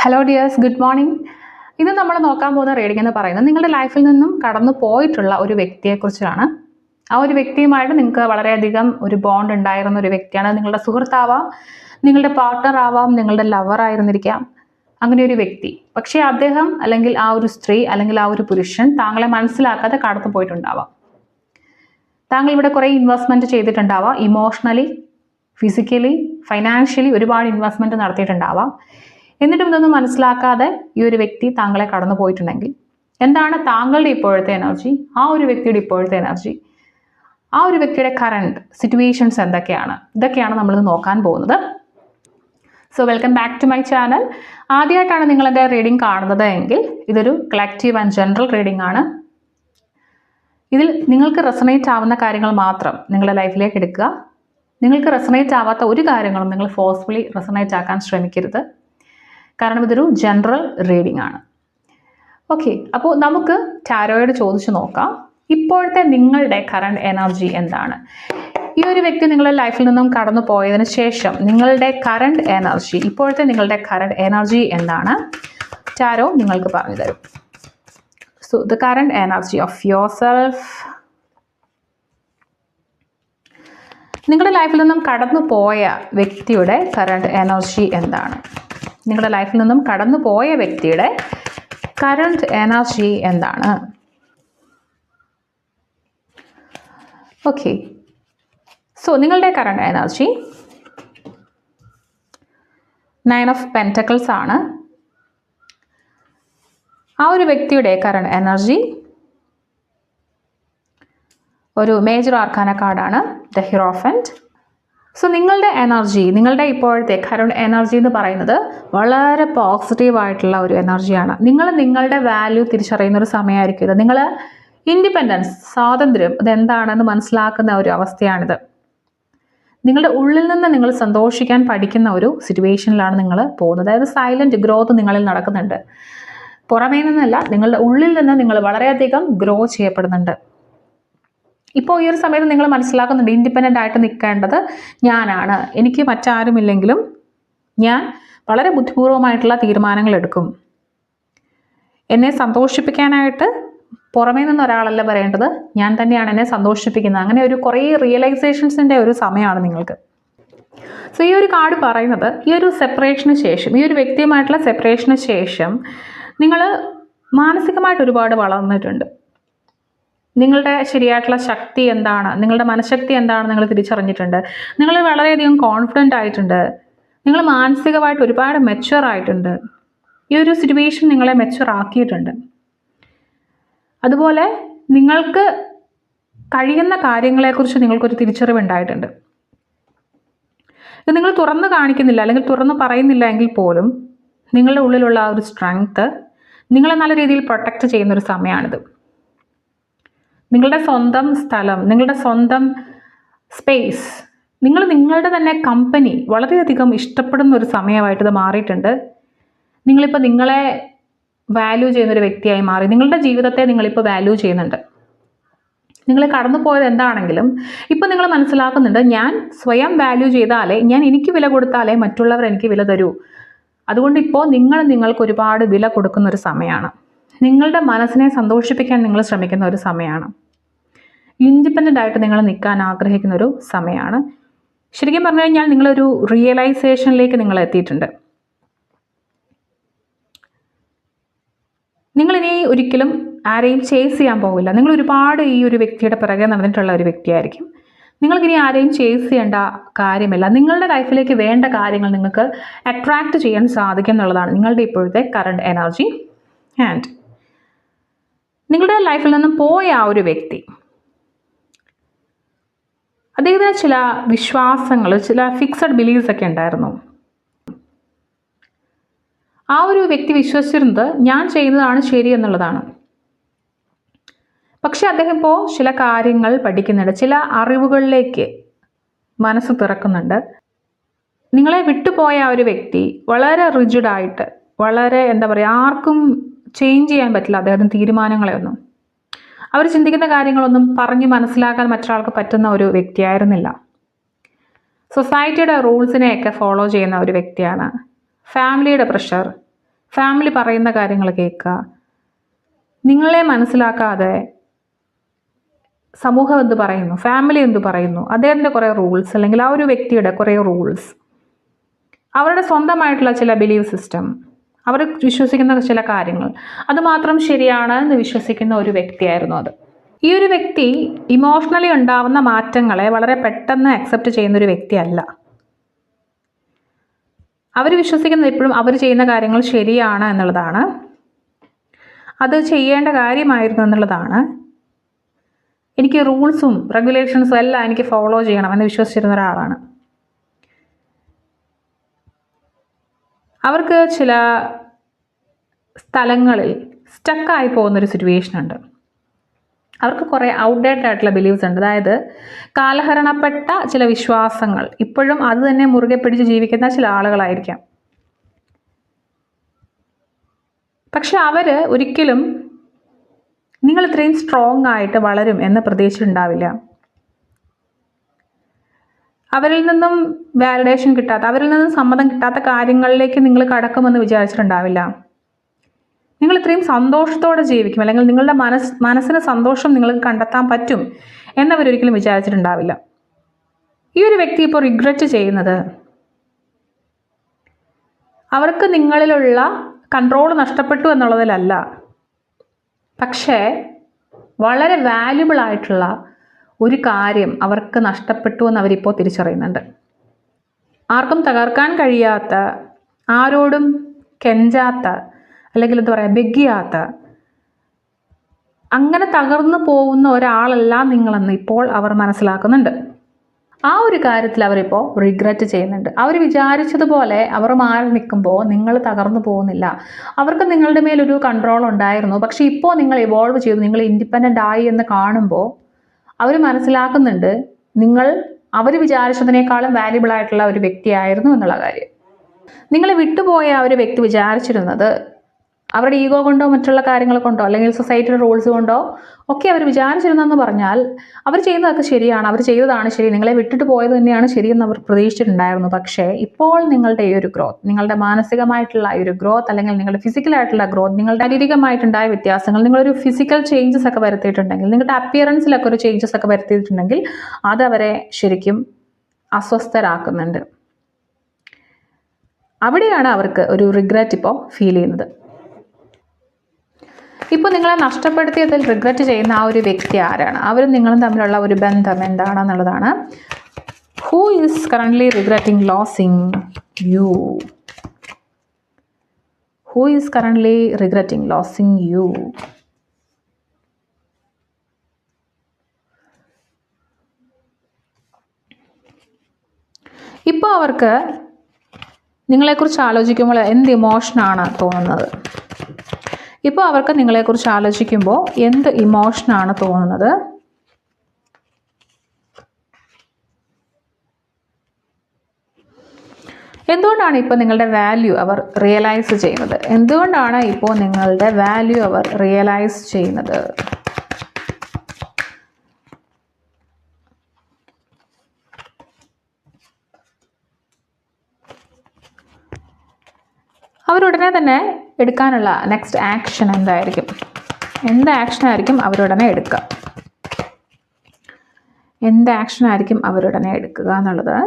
Hello dears, good morning. ഇന്ന് നമ്മൾ നോക്കാൻ പോകുന്ന റീഡിംഗ് എന്ന് പറയുന്നത് നിങ്ങളുടെ ലൈഫിൽ നിന്നും കടന്നു പോയിട്ടുള്ള ഒരു വ്യക്തിയെക്കുറിച്ചാണ്. ആ ഒരു വ്യക്തിയുമായിട്ട് നിങ്ങൾക്ക് വളരെയധികം ഒരു ബോണ്ട് ഉണ്ടായിരുന്ന ഒരു വ്യക്തിയാണ്. നിങ്ങളുടെ സുഹൃത്താവാം, നിങ്ങളുടെ പാർട്ട്ണർ ആവാം, നിങ്ങളുടെ ലവർ ആയിരുന്നിരിക്കാം, അങ്ങനെ ഒരു വ്യക്തി. പക്ഷേ അദ്ദേഹം അല്ലെങ്കിൽ ആ ഒരു സ്ത്രീ അല്ലെങ്കിൽ ആ ഒരു പുരുഷൻ താങ്കളെ മനസ്സിലാക്കാതെ കടന്നു പോയിട്ടുണ്ടാവാം. താങ്കൾ ഇവിടെ കുറേ ഇൻവെസ്റ്റ്മെൻറ്റ് ചെയ്തിട്ടുണ്ടാവാം. ഇമോഷണലി, ഫിസിക്കലി, ഫൈനാൻഷ്യലി ഒരുപാട് ഇൻവെസ്റ്റ്മെൻറ്റ് നടത്തിയിട്ടുണ്ടാവാം. എന്നിട്ടും ഇതൊന്നും മനസ്സിലാക്കാതെ ഈ ഒരു വ്യക്തി താങ്കളെ കടന്നു പോയിട്ടുണ്ടെങ്കിൽ എന്താണ് താങ്കളുടെ ഇപ്പോഴത്തെ എനർജി, ആ ഒരു വ്യക്തിയുടെ ഇപ്പോഴത്തെ എനർജി, ആ ഒരു വ്യക്തിയുടെ കറണ്ട് സിറ്റുവേഷൻസ് എന്തൊക്കെയാണ്, ഇതൊക്കെയാണ് നമ്മൾ നോക്കാൻ പോകുന്നത്. So welcome back to my channel. ആദ്യമായിട്ടാണ് നിങ്ങൾ എൻ്റെ റീഡിംഗ് കാണുന്നത് എങ്കിൽ ഇതൊരു കളക്റ്റീവ് ആൻഡ് ജനറൽ റീഡിംഗ് ആണ്. ഇതിൽ നിങ്ങൾക്ക് റെസണേറ്റ് ആവുന്ന കാര്യങ്ങൾ മാത്രം നിങ്ങളുടെ ലൈഫിലേക്ക് എടുക്കുക. നിങ്ങൾക്ക് റെസണേറ്റ് ആവാത്ത ഒരു കാര്യങ്ങളും നിങ്ങൾ ഫോഴ്സ്ഫുള്ളി റെസണേറ്റ് ആക്കാൻ ശ്രമിക്കരുത്. കാരണം ഇതൊരു ജനറൽ റീഡിംഗ് ആണ്. ഓക്കെ, അപ്പോൾ നമുക്ക് ടാരോയോട് ചോദിച്ചു നോക്കാം, ഇപ്പോഴത്തെ നിങ്ങളുടെ കറണ്ട് എനർജി എന്താണ്? ഈ ഒരു വ്യക്തി നിങ്ങളുടെ ലൈഫിൽ നിന്നും കടന്നു പോയതിന് ശേഷം നിങ്ങളുടെ കറണ്ട് എനർജി, ഇപ്പോഴത്തെ നിങ്ങളുടെ കറണ്ട് എനർജി എന്താണ്? ടാരോ നിങ്ങൾക്ക് പറഞ്ഞു തരും. So the current energy of your self. നിങ്ങളുടെ ലൈഫിൽ നിന്നും കടന്നു പോയ വ്യക്തിയുടെ കറണ്ട് എനർജി എന്താണ്? നിങ്ങളുടെ ലൈഫിൽ നിന്നും കടന്നു പോയ വ്യക്തിയുടെ കറണ്ട് എനർജി എന്താണ്? ഓക്കെ, സോ നിങ്ങളുടെ കറണ്ട് എനർജി 9 ഓഫ് പെൻറ്റക്കിൾസ് ആണ്. ആ ഒരു വ്യക്തിയുടെ കറണ്ട് എനർജി ഒരു മേജർ ആർക്കാന കാർഡാണ്, ദ ഹിറോഫന്റ്. സോ നിങ്ങളുടെ എനർജി, നിങ്ങളുടെ ഇപ്പോഴത്തെ കറണ്ട് എനർജി എന്ന് പറയുന്നത് വളരെ പോസിറ്റീവായിട്ടുള്ള ഒരു എനർജിയാണ്. നിങ്ങൾ നിങ്ങളുടെ വാല്യൂ തിരിച്ചറിയുന്ന ഒരു സമയമായിരിക്കും ഇത്. നിങ്ങൾ ഇൻഡിപെൻഡൻസ്, സ്വാതന്ത്ര്യം ഇതെന്താണെന്ന് മനസ്സിലാക്കുന്ന ഒരു അവസ്ഥയാണിത്. നിങ്ങളുടെ ഉള്ളിൽ നിന്ന് നിങ്ങൾ സന്തോഷിക്കാൻ പഠിക്കുന്ന ഒരു സിറ്റുവേഷനിലാണ് നിങ്ങൾ പോകുന്നത്. അതായത് സൈലൻറ്റ് ഗ്രോത്ത് നിങ്ങളിൽ നടക്കുന്നുണ്ട്. പുറമേ നിന്നല്ല, നിങ്ങളുടെ ഉള്ളിൽ നിന്ന് നിങ്ങൾ വളരെയധികം ഗ്രോ ചെയ്യപ്പെടുന്നുണ്ട്. ഇപ്പോൾ ഈ ഒരു സമയത്ത് നിങ്ങൾ മനസ്സിലാക്കുന്നുണ്ട്, ഇൻഡിപെൻഡൻ്റ് ആയിട്ട് നിൽക്കേണ്ടത് ഞാനാണ്, എനിക്ക് മറ്റാരുമില്ലെങ്കിലും ഞാൻ വളരെ ബുദ്ധിപൂർവമായിട്ടുള്ള തീരുമാനങ്ങൾ എടുക്കും. എന്നെ സന്തോഷിപ്പിക്കാനായിട്ട് പുറമേ നിന്ന് ഒരാളല്ല പറയേണ്ടത്, ഞാൻ തന്നെയാണ് എന്നെ സന്തോഷിപ്പിക്കുന്നത്. അങ്ങനെ ഒരു കുറേ റിയലൈസേഷൻസിൻ്റെ ഒരു സമയമാണ് നിങ്ങൾക്ക്. സോ ഈ ഒരു കാർഡ് പറയുന്നത് ഈ ഒരു സെപ്പറേഷന് ശേഷം, ഈ ഒരു വ്യക്തിയുമായിട്ടുള്ള സെപ്പറേഷന് ശേഷം നിങ്ങൾ മാനസികമായിട്ട് ഒരുപാട് വളർന്നിട്ടുണ്ട്. നിങ്ങളുടെ ശരിയായിട്ടുള്ള ശക്തി എന്താണ്, നിങ്ങളുടെ മനഃശക്തി എന്താണ് നിങ്ങൾ തിരിച്ചറിഞ്ഞിട്ടുണ്ട്. നിങ്ങൾ വളരെയധികം കോൺഫിഡൻ്റ് ആയിട്ടുണ്ട്. നിങ്ങൾ മാനസികമായിട്ട് ഒരുപാട് മെച്യൂർ ആയിട്ടുണ്ട്. ഈ ഒരു സിറ്റുവേഷൻ നിങ്ങളെ മെച്യൂർ ആക്കിയിട്ടുണ്ട്. അതുപോലെ നിങ്ങൾക്ക് കഴിയുന്ന കാര്യങ്ങളെക്കുറിച്ച് നിങ്ങൾക്കൊരു തിരിച്ചറിവുണ്ടായിട്ടുണ്ട്. ഇത് നിങ്ങൾ തുറന്ന് കാണിക്കുന്നില്ല അല്ലെങ്കിൽ തുറന്ന് പറയുന്നില്ല എങ്കിൽ പോലും നിങ്ങളുടെ ഉള്ളിലുള്ള ആ ഒരു സ്ട്രെങ്ത്ത് നിങ്ങളെ നല്ല രീതിയിൽ പ്രൊട്ടക്റ്റ് ചെയ്യുന്നൊരു സമയമാണിത്. നിങ്ങളുടെ സ്വന്തം സ്ഥലം, നിങ്ങളുടെ സ്വന്തം സ്പേസ്, നിങ്ങൾ നിങ്ങളുടെ തന്നെ കമ്പനി വളരെയധികം ഇഷ്ടപ്പെടുന്ന ഒരു സമയമായിട്ട് ഇത് മാറിയിട്ടുണ്ട്. നിങ്ങളിപ്പോൾ നിങ്ങളെ വാല്യൂ ചെയ്യുന്നൊരു വ്യക്തിയായി മാറി. നിങ്ങളുടെ ജീവിതത്തെ നിങ്ങളിപ്പോൾ വാല്യൂ ചെയ്യുന്നുണ്ട്. നിങ്ങൾ കടന്നു പോയത് എന്താണെങ്കിലും ഇപ്പോൾ നിങ്ങൾ മനസ്സിലാക്കുന്നുണ്ട്, ഞാൻ സ്വയം വാല്യൂ ചെയ്താലേ, ഞാൻ എനിക്ക് വില കൊടുത്താലേ മറ്റുള്ളവർ എനിക്ക് വില തരൂ. അതുകൊണ്ട് ഇപ്പോൾ നിങ്ങൾക്ക് ഒരുപാട് വില കൊടുക്കുന്ന ഒരു സമയമാണ്. നിങ്ങളുടെ മനസ്സിനെ സന്തോഷിപ്പിക്കാൻ നിങ്ങൾ ശ്രമിക്കുന്ന ഒരു സമയമാണ്. ഇൻഡിപെൻഡൻ്റ് ആയിട്ട് നിങ്ങൾ നിൽക്കാൻ ആഗ്രഹിക്കുന്ന ഒരു സമയമാണ്. ശരിക്കും പറഞ്ഞു കഴിഞ്ഞാൽ നിങ്ങളൊരു റിയലൈസേഷനിലേക്ക് നിങ്ങൾ എത്തിയിട്ടുണ്ട്. നിങ്ങളിനി ഒരിക്കലും ആരെയും ചേസ് ചെയ്യാൻ പോകില്ല. നിങ്ങൾ ഒരുപാട് ഈ ഒരു വ്യക്തിയുടെ പിറകെ നടന്നിട്ടുള്ള ഒരു വ്യക്തിയായിരിക്കും. നിങ്ങൾക്കിനി ആരെയും ചേസ് ചെയ്യേണ്ട കാര്യമില്ല. നിങ്ങളുടെ ലൈഫിലേക്ക് വേണ്ട കാര്യങ്ങൾ നിങ്ങൾക്ക് അട്രാക്റ്റ് ചെയ്യാൻ സാധിക്കും എന്നുള്ളതാണ് നിങ്ങളുടെ ഇപ്പോഴത്തെ കറണ്ട് എനർജി. ആൻഡ് നിങ്ങളുടെ ലൈഫിൽ നിന്നും പോയ ആ ഒരു വ്യക്തി, അദ്ദേഹത്തിന് ചില വിശ്വാസങ്ങൾ, ചില ഫിക്സഡ് ബിലീവ്സ് ഒക്കെ ഉണ്ടായിരുന്നു. ആ ഒരു വ്യക്തി വിശ്വസിച്ചിരുന്നത് ഞാൻ ചെയ്യുന്നതാണ് ശരി എന്നുള്ളതാണ്. പക്ഷെ അദ്ദേഹം ഇപ്പോൾ ചില കാര്യങ്ങൾ പഠിക്കുന്നുണ്ട്, ചില അറിവുകളിലേക്ക് മനസ്സ് തുറക്കുന്നുണ്ട്. നിങ്ങളെ വിട്ടുപോയ ആ ഒരു വ്യക്തി വളരെ റിജിഡായിട്ട്, വളരെ ആർക്കും ചേഞ്ച് ചെയ്യാൻ പറ്റില്ല അദ്ദേഹത്തിന് തീരുമാനങ്ങളെ ഒന്നും. അവർ ചിന്തിക്കുന്ന കാര്യങ്ങളൊന്നും പറഞ്ഞ് മനസ്സിലാക്കാൻ മറ്റൊരാൾക്ക് പറ്റുന്ന ഒരു വ്യക്തിയായിരുന്നില്ല. സൊസൈറ്റിയുടെ റൂൾസിനെയൊക്കെ ഫോളോ ചെയ്യുന്ന ഒരു വ്യക്തിയാണ്. ഫാമിലിയുടെ പ്രഷർ, ഫാമിലി പറയുന്ന കാര്യങ്ങൾ കേൾക്കുക, നിങ്ങളെ മനസ്സിലാക്കാതെ സമൂഹം എന്ത് പറയുന്നു, ഫാമിലി എന്ത് പറയുന്നു, അദ്ദേഹത്തിൻ്റെ കുറേ റൂൾസ്, അല്ലെങ്കിൽ ആ ഒരു വ്യക്തിയുടെ കുറേ റൂൾസ്, അവരുടെ സ്വന്തമായിട്ടുള്ള ചില ബിലീവ് സിസ്റ്റം, അവർ വിശ്വസിക്കുന്ന ചില കാര്യങ്ങൾ, അത് മാത്രം ശരിയാണ് എന്ന് വിശ്വസിക്കുന്ന ഒരു വ്യക്തിയായിരുന്നു അത്. ഈ ഒരു വ്യക്തി ഇമോഷണലി ഉണ്ടാവുന്ന മാറ്റങ്ങളെ വളരെ പെട്ടെന്ന് അക്സെപ്റ്റ് ചെയ്യുന്ന ഒരു വ്യക്തിയല്ല. അവർ വിശ്വസിക്കുന്നത് എപ്പോഴും അവർ ചെയ്യുന്ന കാര്യങ്ങൾ ശരിയാണ് എന്നുള്ളതാണ്, അത് ചെയ്യേണ്ട കാര്യമായിരുന്നു എന്നുള്ളതാണ്. എനിക്ക് റൂൾസും റെഗുലേഷൻസും എല്ലാം എനിക്ക് ഫോളോ ചെയ്യണം എന്ന് വിശ്വസിച്ചിരുന്ന ഒരാളാണ്. അവർക്ക് ചില സ്ഥലങ്ങളിൽ സ്റ്റക്കായി പോകുന്നൊരു സിറ്റുവേഷൻ ഉണ്ട്. അവർക്ക് കുറേ ഔട്ട്ഡേറ്റഡ് ആയിട്ടുള്ള ബിലീവ്സ് ഉണ്ട്. അതായത് കാലഹരണപ്പെട്ട ചില വിശ്വാസങ്ങൾ ഇപ്പോഴും അത് തന്നെ മുറുകെ പിടിച്ച് ജീവിക്കുന്ന ചില ആളുകളായിരിക്കാം. പക്ഷെ അവർ ഒരിക്കലും നിങ്ങൾ ഇത്രയും സ്ട്രോങ് ആയിട്ട് വളരും എന്ന് പ്രതീക്ഷിച്ചിട്ടുണ്ടാവില്ല. അവരിൽ നിന്നും വാലിഡേഷൻ കിട്ടാത്ത, അവരിൽ നിന്നും സമ്മതം കിട്ടാത്ത കാര്യങ്ങളിലേക്ക് നിങ്ങൾ കടക്കുമെന്ന് വിചാരിച്ചിട്ടുണ്ടാവില്ല. നിങ്ങൾ ഇത്രയും സന്തോഷത്തോടെ ജീവിക്കും, അല്ലെങ്കിൽ നിങ്ങളുടെ മനസ്സിന് സന്തോഷം നിങ്ങൾക്ക് കണ്ടെത്താൻ പറ്റും എന്നവരൊരിക്കലും വിചാരിച്ചിട്ടുണ്ടാവില്ല. ഈ ഒരു വ്യക്തി ഇപ്പോൾ റിഗ്രറ്റ് ചെയ്യുന്നത് അവർക്ക് നിങ്ങളിലുള്ള കൺട്രോൾ നഷ്ടപ്പെട്ടു എന്നുള്ളതിലല്ല, പക്ഷേ വളരെ വാല്യുബിൾ ആയിട്ടുള്ള ഒരു കാര്യം അവർക്ക് നഷ്ടപ്പെട്ടു എന്ന് അവരിപ്പോൾ തിരിച്ചറിയുന്നുണ്ട്. ആർക്കും തകർക്കാൻ കഴിയാത്ത, ആരോടും കെഞ്ചാത്ത, അല്ലെങ്കിൽ എന്താ പറയുക, ബെഗ്ഗിയാത്ത, അങ്ങനെ തകർന്നു പോകുന്ന ഒരാളല്ല നിങ്ങളെന്ന് ഇപ്പോൾ അവർ മനസ്സിലാക്കുന്നുണ്ട്. ആ ഒരു കാര്യത്തിൽ അവരിപ്പോൾ റിഗ്രറ്റ് ചെയ്യുന്നുണ്ട്. അവർ വിചാരിച്ചതുപോലെ അവർ മാറി നിൽക്കുമ്പോൾ നിങ്ങൾ തകർന്നു പോകുന്നില്ല. അവർക്ക് നിങ്ങളുടെ മേലൊരു കൺട്രോൾ ഉണ്ടായിരുന്നു, പക്ഷേ ഇപ്പോൾ നിങ്ങൾ ഇവോൾവ് ചെയ്തു, നിങ്ങൾ ഇൻഡിപെൻഡൻ്റ് ആയി എന്ന് കാണുമ്പോൾ അവർ മനസ്സിലാക്കുന്നുണ്ട് നിങ്ങൾ അവർ വിചാരിച്ചതിനേക്കാളും വാല്യുബിൾ ആയിട്ടുള്ള ഒരു വ്യക്തിയായിരുന്നു എന്നുള്ള കാര്യം. നിങ്ങളെ വിട്ടുപോയ ആ ഒരു വ്യക്തി വിചാരിച്ചിരുന്നത് അവരുടെ ഈഗോ കൊണ്ടോ മറ്റുള്ള കാര്യങ്ങൾ കൊണ്ടോ അല്ലെങ്കിൽ സൊസൈറ്റിയുടെ റൂൾസ് കൊണ്ടോ ഒക്കെ അവർ വിചാരിച്ചിരുന്നെന്ന് പറഞ്ഞാൽ അവർ ചെയ്യുന്നതൊക്കെ ശരിയാണ്, അവർ ചെയ്തതാണ് ശരി, നിങ്ങളെ വിട്ടിട്ട് പോയത് തന്നെയാണ് ശരിയെന്ന് അവർ പ്രതീക്ഷിച്ചിട്ടുണ്ടായിരുന്നു. പക്ഷേ ഇപ്പോൾ നിങ്ങളുടെ ഈ ഒരു ഗ്രോത്ത്, നിങ്ങളുടെ മാനസികമായിട്ടുള്ള ഈ ഒരു ഗ്രോത്ത്, അല്ലെങ്കിൽ നിങ്ങളുടെ ഫിസിക്കലായിട്ടുള്ള ഗ്രോത്ത്, നിങ്ങളുടെ ശാരീരികമായിട്ടുണ്ടായ വ്യത്യാസങ്ങൾ, നിങ്ങളൊരു ഫിസിക്കൽ ചേഞ്ചസ് ഒക്കെ വരുത്തിയിട്ടുണ്ടെങ്കിൽ, നിങ്ങളുടെ അപ്പിയറൻസിലൊക്കെ ഒരു ചേഞ്ചസ് ഒക്കെ വരുത്തിയിട്ടുണ്ടെങ്കിൽ അതവരെ ശരിക്കും അസ്വസ്ഥരാക്കുന്നുണ്ട്. അവിടെയാണ് അവർക്ക് ഒരു റിഗ്രറ്റ് ഇപ്പോൾ ഫീൽ ചെയ്യുന്നത്. ഇപ്പോൾ നിങ്ങളെ നഷ്ടപ്പെടുത്തിയതിൽ റിഗ്രറ്റ് ചെയ്യുന്ന ആ ഒരു വ്യക്തി ആരാണ്, അവരും നിങ്ങളും തമ്മിലുള്ള ഒരു ബന്ധം എന്താണെന്നുള്ളതാണ്. Who is currently regretting losing you? Who is currently regretting losing you? ഇപ്പോൾ അവർക്ക് നിങ്ങളെക്കുറിച്ച് ആലോചിക്കുമ്പോൾ എന്ത് ഇമോഷനാണ് തോന്നുന്നത്? ഇപ്പോൾ അവർക്ക് നിങ്ങളെക്കുറിച്ച് ആലോചിക്കുമ്പോൾ എന്ത് ഇമോഷനാണ് തോന്നുന്നത്? എന്തുകൊണ്ടാണ് ഇപ്പോൾ നിങ്ങളുടെ വാല്യൂ അവർ റിയലൈസ് ചെയ്യുന്നത്? എന്തുകൊണ്ടാണ് ഇപ്പോൾ നിങ്ങളുടെ വാല്യൂ അവർ റിയലൈസ് ചെയ്യുന്നത്? അവരുടനെ തന്നെ എടുക്കാനുള്ള നെക്സ്റ്റ് ആക്ഷൻ എന്തായിരിക്കും? എന്ത് ആക്ഷനായിരിക്കും അവരുടനെ എടുക്കുക? എന്ത് ആക്ഷനായിരിക്കും അവരുടനെ എടുക്കുക എന്നുള്ളത്?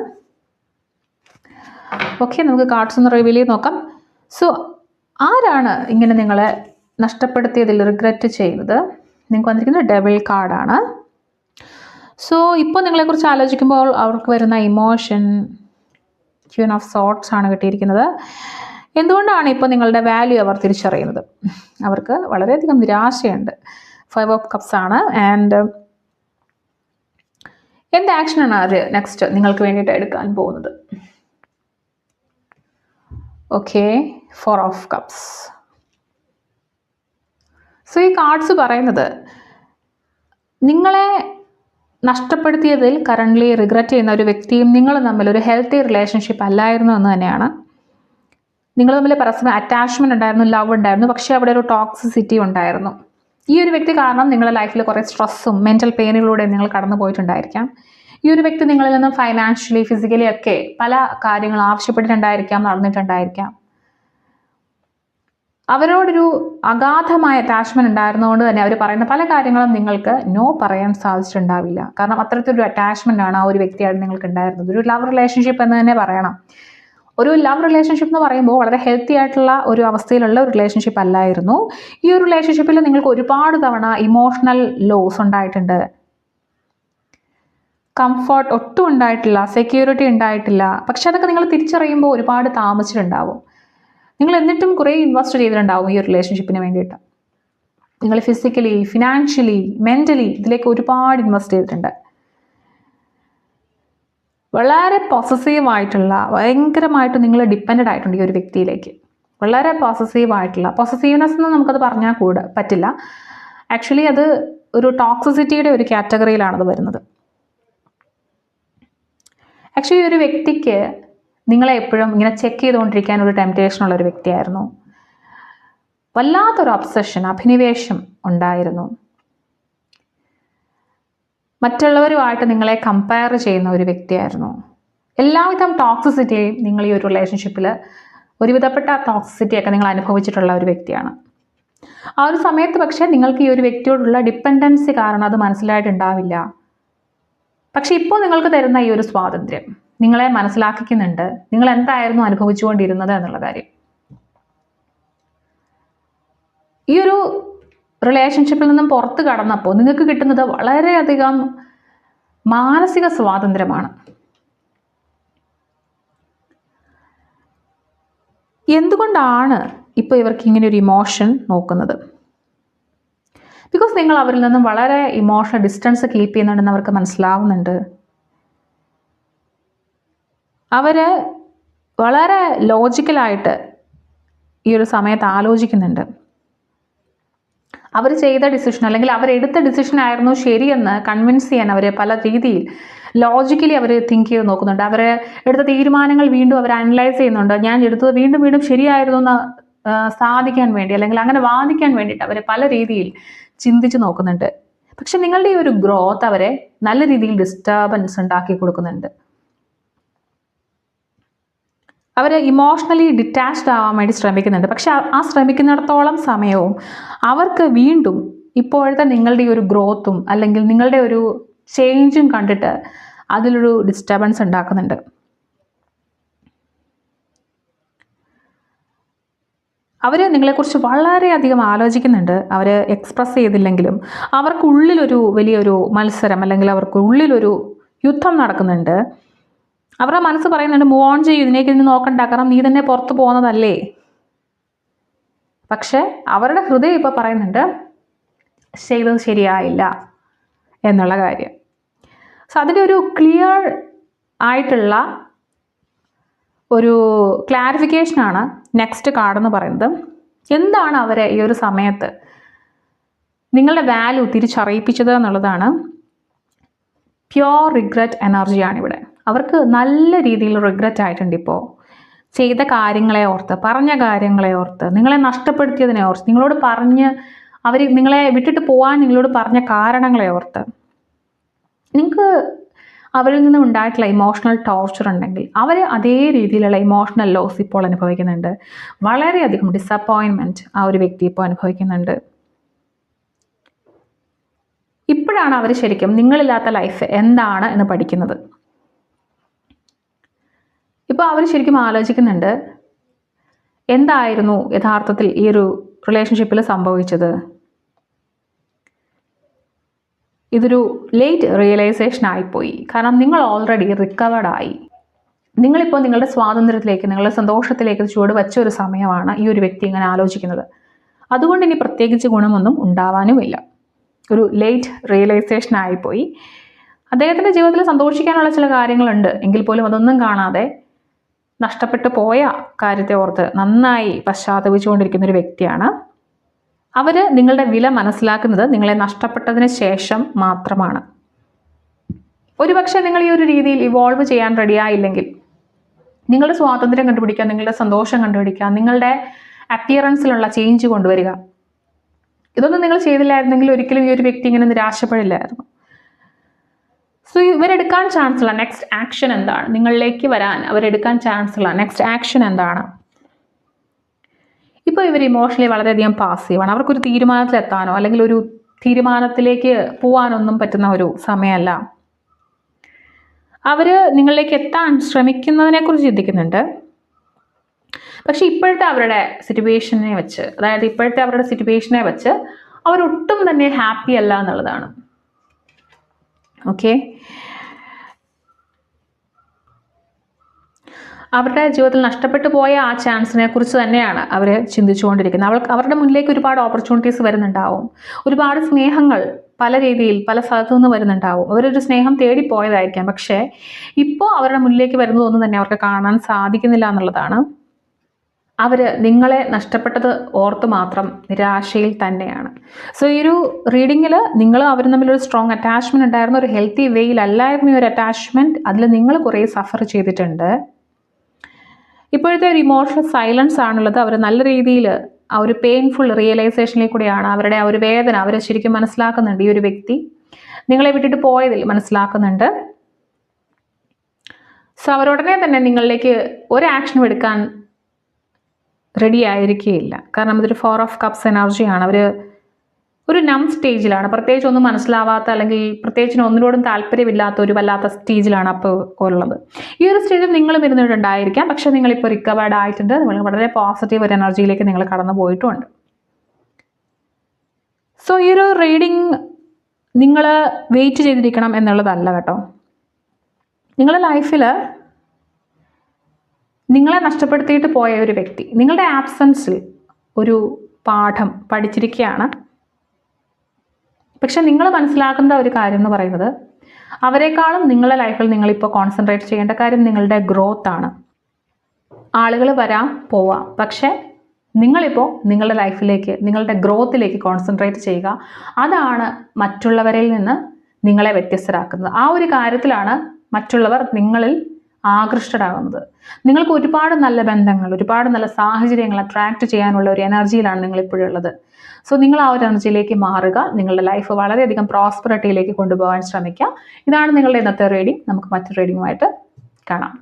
ഓക്കെ, നമുക്ക് കാർഡ്സ് ഒന്ന് റിവീൽ ചെയ്ത് നോക്കാം. സോ ആരാണ് ഇങ്ങനെ നിങ്ങളെ നഷ്ടപ്പെടുത്തിയതിൽ റിഗ്രറ്റ് ചെയ്യുന്നത്? നിങ്ങൾക്ക് വന്നിരിക്കുന്നത് ഡെവിൾ കാർഡാണ്. സോ ഇപ്പോൾ നിങ്ങളെക്കുറിച്ച് ആലോചിക്കുമ്പോൾ അവർക്ക് വരുന്ന ഇമോഷൻ ക്യൂൻ ഓഫ് സോർട്സ് ആണ് കിട്ടിയിരിക്കുന്നത്. എന്തുകൊണ്ടാണ് ഇപ്പോൾ നിങ്ങളുടെ വാല്യൂ അവർ തിരിച്ചറിയുന്നത്? അവർക്ക് വളരെയധികം നിരാശയുണ്ട്. 5 ഓഫ് കപ്സ് ആണ്. ആൻഡ് എന്ത് ആക്ഷനാണ് അവർ നെക്സ്റ്റ് നിങ്ങൾക്ക് വേണ്ടിയിട്ട് എടുക്കാൻ പോകുന്നത്? Okay, 4 of cups. സോ ഈ കാർഡ്സ് പറയുന്നത് നിങ്ങളെ നഷ്ടപ്പെടുത്തിയതിൽ കറൻ്റ്ലി റിഗ്രറ്റ് ചെയ്യുന്ന ഒരു വ്യക്തിയും നിങ്ങളും തമ്മിൽ ഒരു ഹെൽത്തി റിലേഷൻഷിപ്പ് അല്ലായിരുന്നു എന്ന് തന്നെയാണ്. നിങ്ങൾ തമ്മിൽ പരസ്പരം അറ്റാച്ച്മെൻറ്റ് ഉണ്ടായിരുന്നു, ലവ് ഉണ്ടായിരുന്നു, പക്ഷേ അവിടെ ഒരു ടോക്സിസിറ്റി ഉണ്ടായിരുന്നു. ഈ ഒരു വ്യക്തി കാരണം നിങ്ങളുടെ ലൈഫിൽ കുറേ സ്ട്രെസ്സും മെൻ്റൽ പെയിനിലൂടെ നിങ്ങൾ കടന്നു പോയിട്ടുണ്ടായിരിക്കാം. ഈ ഒരു വ്യക്തി നിങ്ങളിൽ നിന്നും ഫൈനാൻഷ്യലി, ഫിസിക്കലി ഒക്കെ പല കാര്യങ്ങൾ ആവശ്യപ്പെട്ടിട്ടുണ്ടായിരിക്കാം, നടന്നിട്ടുണ്ടായിരിക്കാം. അവരോടൊരു അഗാധമായ അറ്റാച്ച്മെന്റ് ഉണ്ടായിരുന്നതുകൊണ്ട് തന്നെ അവർ പറയുന്ന പല കാര്യങ്ങളും നിങ്ങൾക്ക് നോ പറയാൻ സാധിച്ചിട്ടുണ്ടാവില്ല. കാരണം അത്തരത്തിലൊരു അറ്റാച്ച്മെന്റ് ആണ് ആ ഒരു വ്യക്തിയായിട്ട് നിങ്ങൾക്ക് ഉണ്ടായിരുന്നത്. ഒരു ലവ് റിലേഷൻഷിപ്പ് എന്ന് തന്നെ പറയണം. ഒരു ലവ് റിലേഷൻഷിപ്പ് എന്ന് പറയുമ്പോൾ വളരെ ഹെൽത്തി ആയിട്ടുള്ള ഒരു അവസ്ഥയിലുള്ള ഒരു റിലേഷൻഷിപ്പ് അല്ലായിരുന്നു. ഈ ഒരു റിലേഷൻഷിപ്പിൽ നിങ്ങൾക്ക് ഒരുപാട് തവണ ഇമോഷണൽ ലോസ് ഉണ്ടായിട്ടുണ്ട്. കംഫർട്ട് ഒട്ടും ഉണ്ടായിട്ടില്ല, സെക്യൂരിറ്റി ഉണ്ടായിട്ടില്ല. പക്ഷെ അതൊക്കെ നിങ്ങൾ തിരിച്ചറിയുമ്പോൾ ഒരുപാട് താമസിച്ചിട്ടുണ്ടാവും. നിങ്ങൾ എന്നിട്ടും കുറേ ഇൻവെസ്റ്റ് ചെയ്തിട്ടുണ്ടാവും ഈ ഒരു റിലേഷൻഷിപ്പിന് വേണ്ടിയിട്ട്. നിങ്ങൾ ഫിസിക്കലി, ഫിനാൻഷ്യലി, മെൻ്റലി ഇതിലേക്ക് ഒരുപാട് ഇൻവെസ്റ്റ് ചെയ്തിട്ടുണ്ട്. വളരെ പോസസീവായിട്ടുള്ള, ഭയങ്കരമായിട്ട് നിങ്ങൾ ഡിപ്പെൻഡ് ആയിട്ടുണ്ട് ഈ ഒരു വ്യക്തിയിലേക്ക്. വളരെ പോസസീവായിട്ടുള്ള, പോസസീവ്നെസ് എന്ന് നമുക്കത് പറഞ്ഞാൽ പറ്റില്ല. ആക്ച്വലി അത് ഒരു ടോക്സിസിറ്റിയുടെ ഒരു കാറ്റഗറിയിലാണത് വരുന്നത്. ആക്ച്വലി ഒരു വ്യക്തിക്ക് നിങ്ങളെ എപ്പോഴും ഇങ്ങനെ ചെക്ക് ചെയ്തുകൊണ്ടിരിക്കാൻ ഒരു ടെംപ്റ്റേഷനുള്ള ഒരു വ്യക്തിയായിരുന്നു. വല്ലാത്തൊരു ഒബ്സഷൻ, അഭിനിവേശം ഉണ്ടായിരുന്നു. മറ്റുള്ളവരുമായിട്ട് നിങ്ങളെ കമ്പയർ ചെയ്യുന്ന ഒരു വ്യക്തിയായിരുന്നു. എല്ലാവിധം ടോക്സിസിറ്റിയും നിങ്ങൾ ഈ ഒരു റിലേഷൻഷിപ്പിൽ ഒരുവിധപ്പെട്ട ടോക്സിസിറ്റിയൊക്കെ നിങ്ങൾ അനുഭവിച്ചിട്ടുള്ള ഒരു വ്യക്തിയാണ്. ആ ഒരു സമയത്ത് പക്ഷേ നിങ്ങൾക്ക് ഈ ഒരു വ്യക്തിയോടുള്ള ഡിപ്പെൻഡൻസി കാരണം അത് മനസ്സിലായിട്ടുണ്ടാവില്ല. പക്ഷെ ഇപ്പോൾ നിങ്ങൾക്ക് തരുന്ന ഈ ഒരു സ്വാതന്ത്ര്യം നിങ്ങളെ മനസ്സിലാക്കിക്കുന്നുണ്ട് നിങ്ങൾ എന്തായിരുന്നു അനുഭവിച്ചുകൊണ്ടിരുന്നത് എന്നുള്ള കാര്യം. ഈ ഒരു റിലേഷൻഷിപ്പിൽ നിന്നും പുറത്ത് കടന്നപ്പോൾ നിങ്ങൾക്ക് കിട്ടുന്നത് വളരെയധികം മാനസിക സ്വാതന്ത്ര്യമാണ്. എന്തുകൊണ്ടാണ് ഇപ്പോൾ ഇവർക്ക് ഇങ്ങനെ ഒരു ഇമോഷൻ നോക്കുന്നത്? ബിക്കോസ് നിങ്ങൾ അവരിൽ നിന്നും വളരെ ഇമോഷണൽ ഡിസ്റ്റൻസ് കീപ്പ് ചെയ്യുന്നുണ്ടെന്ന് അവർക്ക് മനസ്സിലാവുന്നുണ്ട്. അവർ വളരെ ലോജിക്കലായിട്ട് ഈ ഒരു സമയത്ത് ആലോചിക്കുന്നുണ്ട്. അവർ ചെയ്ത ഡിസിഷൻ അല്ലെങ്കിൽ അവരെടുത്ത ഡിസിഷൻ ആയിരുന്നു ശരിയെന്ന് കൺവിൻസ് ചെയ്യാൻ അവർ പല രീതിയിൽ ലോജിക്കലി അവർ തിങ്ക് ചെയ്ത് നോക്കുന്നുണ്ട്. അവർ എടുത്ത തീരുമാനങ്ങൾ വീണ്ടും അവർ അനലൈസ് ചെയ്യുന്നുണ്ട്. ഞാൻ എടുത്തത് വീണ്ടും വീണ്ടും ശരിയായിരുന്നു എന്ന് സാധിക്കാൻ വേണ്ടി അല്ലെങ്കിൽ അങ്ങനെ വാദിക്കാൻ വേണ്ടിയിട്ട് അവർ പല രീതിയിൽ ചിന്തിച്ച് നോക്കുന്നുണ്ട്. പക്ഷെ നിങ്ങളുടെ ഈ ഒരു ഗ്രോത്ത് അവരെ നല്ല രീതിയിൽ ഡിസ്റ്റർബൻസ് ഉണ്ടാക്കി കൊടുക്കുന്നുണ്ട്. അവർ ഇമോഷണലി ഡിറ്റാച്ച്ഡ് ആവാൻ വേണ്ടി ശ്രമിക്കുന്നുണ്ട്. പക്ഷെ ആ ശ്രമിക്കുന്നിടത്തോളം സമയവും അവർക്ക് വീണ്ടും ഇപ്പോഴത്തെ നിങ്ങളുടെ ഈ ഒരു ഗ്രോത്തും അല്ലെങ്കിൽ നിങ്ങളുടെ ഒരു ചേഞ്ചും കണ്ടിട്ട് അതിലൊരു ഡിസ്റ്റർബൻസ് ഉണ്ടാക്കുന്നുണ്ട്. അവർ നിങ്ങളെക്കുറിച്ച് വളരെയധികം ആലോചിക്കുന്നുണ്ട്. അവർ എക്സ്പ്രസ് ചെയ്തില്ലെങ്കിലും അവർക്കുള്ളിലൊരു വലിയൊരു മത്സരം അല്ലെങ്കിൽ അവർക്കുള്ളിലൊരു യുദ്ധം നടക്കുന്നുണ്ട്. അവരുടെ മനസ്സ് പറയുന്നുണ്ട് മൂവ് ഓൺ ചെയ്യും, ഇതിനേക്ക് ഇന്ന് നോക്കണ്ട, കാരണം നീ തന്നെ പുറത്ത് പോകുന്നതല്ലേ. പക്ഷെ അവരുടെ ഹൃദയം ഇപ്പോൾ പറയുന്നുണ്ട് ചെയ്തത് ശരിയായില്ല എന്നുള്ള കാര്യം. സോ അതിൻ്റെ ഒരു ക്ലിയർ ആയിട്ടുള്ള ഒരു ക്ലാരിഫിക്കേഷനാണ് നെക്സ്റ്റ് കാർഡ് എന്ന് പറയുന്നത്. എന്താണ് അവരെ ഈ ഒരു സമയത്ത് നിങ്ങളുടെ വാല്യൂ തിരിച്ചറിയിപ്പിച്ചത് എന്നുള്ളതാണ്. പ്യോർ റിഗ്രറ്റ് എനർജിയാണ് ഇവിടെ. അവർക്ക് നല്ല രീതിയിൽ റിഗ്രറ്റ് ആയിട്ടുണ്ട്. ഇപ്പോൾ ചെയ്ത കാര്യങ്ങളെ ഓർത്ത്, പറഞ്ഞ കാര്യങ്ങളെ ഓർത്ത്, നിങ്ങളെ നഷ്ടപ്പെടുത്തിയതിനെ ഓർത്ത്, നിങ്ങളോട് പറഞ്ഞ് അവർ നിങ്ങളെ വിട്ടിട്ട് പോകാൻ നിങ്ങളോട് പറഞ്ഞ കാരണങ്ങളെ ഓർത്ത്, നിങ്ങൾക്ക് അവരിൽ നിന്നും ഉണ്ടായിട്ടുള്ള ഇമോഷണൽ ടോർച്ചർ ഉണ്ടെങ്കിൽ അവർ അതേ രീതിയിലുള്ള ഇമോഷണൽ ലോസ് ഇപ്പോൾ അനുഭവിക്കുന്നുണ്ട്. വളരെയധികം ഡിസപ്പോയിൻമെൻറ്റ് ആ ഒരു വ്യക്തി ഇപ്പോൾ അനുഭവിക്കുന്നുണ്ട്. ഇപ്പോഴാണ് അവർ ശരിക്കും നിങ്ങളില്ലാത്ത ലൈഫ് എന്താണ് എന്ന് പഠിക്കുന്നത്. ഇപ്പോൾ അവർ ശരിക്കും ആലോചിക്കുന്നുണ്ട് എന്തായിരുന്നു യഥാർത്ഥത്തിൽ ഈ ഒരു റിലേഷൻഷിപ്പിൽ സംഭവിച്ചത്. ഇതൊരു ലേറ്റ് റിയലൈസേഷൻ ആയിപ്പോയി. കാരണം നിങ്ങൾ ഓൾറെഡി റിക്കവേർഡായി. നിങ്ങളിപ്പോൾ നിങ്ങളുടെ സ്വാതന്ത്ര്യത്തിലേക്ക്, നിങ്ങളുടെ സന്തോഷത്തിലേക്ക് ചുവട് വെച്ച ഒരു സമയമാണ് ഈ ഒരു വ്യക്തി ഇങ്ങനെ ആലോചിക്കുന്നത്. അതുകൊണ്ട് ഇനി പ്രത്യേകിച്ച് ഗുണമൊന്നും ഉണ്ടാവാനുമില്ല. ഒരു ലേറ്റ് റിയലൈസേഷൻ ആയിപ്പോയി. അദ്ദേഹത്തിൻ്റെ ജീവിതത്തിൽ സന്തോഷിക്കാനുള്ള ചില കാര്യങ്ങളുണ്ട് എങ്കിൽ പോലും അതൊന്നും കാണാതെ നഷ്ടപ്പെട്ടു പോയ കാര്യത്തെ ഓർത്ത് നന്നായി പശ്ചാത്തപിച്ചുകൊണ്ടിരിക്കുന്ന ഒരു വ്യക്തിയാണ്. അവർ നിങ്ങളുടെ വില മനസ്സിലാക്കുന്നത് നിങ്ങളെ നഷ്ടപ്പെട്ടതിന് ശേഷം മാത്രമാണ്. ഒരുപക്ഷെ നിങ്ങൾ ഈ ഒരു രീതിയിൽ ഇവോൾവ് ചെയ്യാൻ റെഡിയായില്ലെങ്കിൽ, നിങ്ങളുടെ സ്വാതന്ത്ര്യം കണ്ടുപിടിക്കുക, നിങ്ങളുടെ സന്തോഷം കണ്ടുപിടിക്കുക, നിങ്ങളുടെ അപ്പിയറൻസിലുള്ള ചേഞ്ച് കൊണ്ടുവരിക, ഇതൊന്നും നിങ്ങൾ ചെയ്തില്ലായിരുന്നെങ്കിൽ ഒരിക്കലും ഈ ഒരു വ്യക്തി ഇങ്ങനെ നിരാശപ്പെടില്ലായിരുന്നു. സോ ഇവരെടുക്കാൻ ചാൻസ് ഉള്ള നെക്സ്റ്റ് ആക്ഷൻ എന്താണ്? നിങ്ങളിലേക്ക് വരാൻ അവരെടുക്കാൻ ചാൻസ് ഉള്ള നെക്സ്റ്റ് ആക്ഷൻ എന്താണ്? ഇപ്പോൾ ഇവർ ഇമോഷണലി വളരെയധികം പാസീവാണ്. അവർക്കൊരു തീരുമാനത്തിലെത്താനോ അല്ലെങ്കിൽ ഒരു തീരുമാനത്തിലേക്ക് പോകാനൊന്നും പറ്റുന്ന ഒരു സമയമല്ല. അവർ നിങ്ങളിലേക്ക് എത്താൻ ശ്രമിക്കുന്നതിനെക്കുറിച്ച് ചിന്തിക്കുന്നുണ്ട്. പക്ഷെ ഇപ്പോഴത്തെ അവരുടെ സിറ്റുവേഷനെ വെച്ച്, അതായത് ഇപ്പോഴത്തെ അവരുടെ സിറ്റുവേഷനെ വെച്ച് അവരൊട്ടും തന്നെ ഹാപ്പി അല്ല എന്നുള്ളതാണ്. ഓക്കെ, അവരുടെ ജീവിതത്തിൽ നഷ്ടപ്പെട്ടു പോയ ആ ചാൻസിനെ കുറിച്ച് തന്നെയാണ് അവർ ചിന്തിച്ചുകൊണ്ടിരിക്കുന്നത്. അവരുടെ മുന്നിലേക്ക് ഒരുപാട് ഓപ്പർച്യൂണിറ്റീസ് വരുന്നുണ്ടാവും, ഒരുപാട് സ്നേഹങ്ങൾ പല രീതിയിൽ പല സ്ഥലത്തു നിന്ന് വരുന്നുണ്ടാവും. അവരൊരു സ്നേഹം തേടിപ്പോയതായിരിക്കാം, പക്ഷേ ഇപ്പോൾ അവരുടെ മുന്നിലേക്ക് വരുന്നതൊന്നും തന്നെ അവർക്ക് കാണാൻ സാധിക്കുന്നില്ല എന്നുള്ളതാണ്. അവർ നിങ്ങളെ നഷ്ടപ്പെട്ടത് ഓർത്ത് മാത്രം നിരാശയിൽ തന്നെയാണ്. സോ ഈ ഒരു റീഡിങ്ങിൽ നിങ്ങൾ അവരും തമ്മിലൊരു സ്ട്രോങ് അറ്റാച്ച്മെൻറ്റ് ഉണ്ടായിരുന്ന, ഒരു ഹെൽത്തി വേയിലല്ലായിരുന്നു ഈ ഒരു അറ്റാച്ച്മെൻറ്റ്. അതിൽ നിങ്ങൾ കുറേ സഫർ ചെയ്തിട്ടുണ്ട്. ഇപ്പോഴത്തെ ഒരു ഇമോഷണൽ സൈലൻസ് ആണുള്ളത്. അവർ നല്ല രീതിയിൽ ആ ഒരു പെയിൻഫുൾ റിയലൈസേഷനിൽ കൂടിയാണ് അവരുടെ ആ ഒരു വേദന അവർ ശരിക്കും മനസ്സിലാക്കുന്നുണ്ട്. ഈ ഒരു വ്യക്തി നിങ്ങളെ വിട്ടിട്ട് പോയതിൽ മനസ്സിലാക്കുന്നുണ്ട്. സോ അവരുടനെ തന്നെ നിങ്ങളിലേക്ക് ഒരു ആക്ഷനും എടുക്കാൻ റെഡി ആയിരിക്കുകയില്ല. കാരണം ഇതൊരു 4 ഓഫ് കപ്സ് എനർജിയാണ്. അവർ ഒരു നം സ്റ്റേജിലാണ്, പ്രത്യേകിച്ച് ഒന്നും മനസ്സിലാവാത്ത അല്ലെങ്കിൽ പ്രത്യേകിച്ച് ഒന്നിനോടും താല്പര്യമില്ലാത്ത ഒരു വല്ലാത്ത സ്റ്റേജിലാണ് അപ്പോൾ ഉള്ളത്. ഈ ഒരു സ്റ്റേജിൽ നിങ്ങളും ഇരുന്നിട്ടുണ്ടായിരിക്കാം, പക്ഷേ നിങ്ങളിപ്പോൾ റിക്കവേർഡ് ആയിട്ടുണ്ട്. നിങ്ങൾ വളരെ പോസിറ്റീവ് ഒരു എനർജിയിലേക്ക് നിങ്ങൾ കടന്നു പോയിട്ടുമുണ്ട്. സോ ഈ ഒരു റീഡിങ് നിങ്ങൾ വെയിറ്റ് ചെയ്തിരിക്കണം എന്നുള്ളതല്ല കേട്ടോ. നിങ്ങളുടെ ലൈഫിൽ നിങ്ങളെ നഷ്ടപ്പെടുത്തിയിട്ട് പോയ ഒരു വ്യക്തി നിങ്ങളുടെ ആബ്സൻസിൽ ഒരു പാഠം പഠിച്ചിരിക്കുകയാണ്. പക്ഷെ നിങ്ങൾ മനസ്സിലാക്കുന്ന ഒരു കാര്യം എന്ന് പറയുന്നത്, അവരെക്കാളും നിങ്ങളുടെ ലൈഫിൽ നിങ്ങളിപ്പോൾ കോൺസെൻട്രേറ്റ് ചെയ്യേണ്ട കാര്യം നിങ്ങളുടെ ഗ്രോത്ത് ആണ്. ആളുകൾ വരാം പോവാം, പക്ഷേ നിങ്ങളിപ്പോൾ നിങ്ങളുടെ ലൈഫിലേക്ക്, നിങ്ങളുടെ ഗ്രോത്തിലേക്ക് കോൺസെൻട്രേറ്റ് ചെയ്യുക. അതാണ് മറ്റുള്ളവരിൽ നിന്ന് നിങ്ങളെ വ്യത്യസ്തരാക്കുന്നത്. ആ ഒരു കാര്യത്തിലാണ് മറ്റുള്ളവർ നിങ്ങളിൽ ആകൃഷ്ടരാകുന്നത്. നിങ്ങൾക്ക് ഒരുപാട് നല്ല ബന്ധങ്ങൾ, ഒരുപാട് നല്ല സാഹചര്യങ്ങൾ അട്രാക്റ്റ് ചെയ്യാനുള്ള ഒരു എനർജിയിലാണ് നിങ്ങളിപ്പോഴുള്ളത്. സോ നിങ്ങൾ ആ ഒരു എനർജിയിലേക്ക് മാറുക. നിങ്ങളുടെ ലൈഫ് വളരെയധികം പ്രോസ്പെറിറ്റിയിലേക്ക് കൊണ്ടുപോകാൻ ശ്രമിക്കുക. ഇതാണ് നിങ്ങളുടെ ഇന്നത്തെ റീഡിംഗ്. നമുക്ക് മറ്റൊരു റീഡിങ്ങുമായിട്ട് കാണാം.